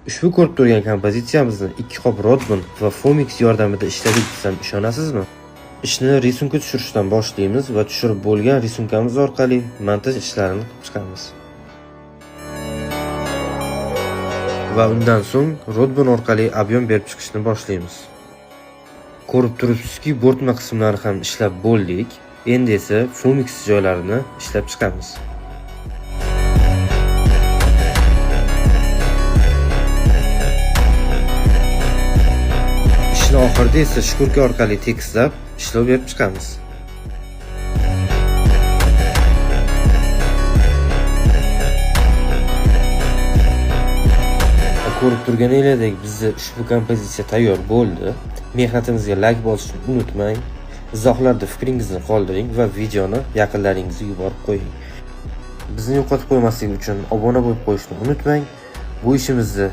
Ushbu ko'rib turgan kompozitsiyamizni 2 qop Rodman va Fomix yordamida ishladik desam ishonasizmi? Ishni risunka tushirishdan boshlaymiz va tushirib bo'lgan risunkamiz orqali montaj ishlarini qilib chiqamiz. Va undan so'ng Rodman orqali ob'yom berib chiqishni boshlaymiz. Ko'rib turibsizki, bo'rtma qismlari ham ishlab bo'ldik. Endi esa Fomix joylarini ishlab chiqamiz. Ishni oxirida esa shkurka orqali tekislab ishlov berib chiqamiz. Ko'rib turganingizdek, bizning ushbu kompozitsiya tayyor bo'ldi. Mehnatimizga like bosishni unutmang. Izohlarda fikringizni qoldiring va videoni yaqinlaringizga yuborib qo'ying. Bizni yo'qotib qo'ymaslik uchun obuna bo'lib qo'yishni unutmang. Bu ishimizni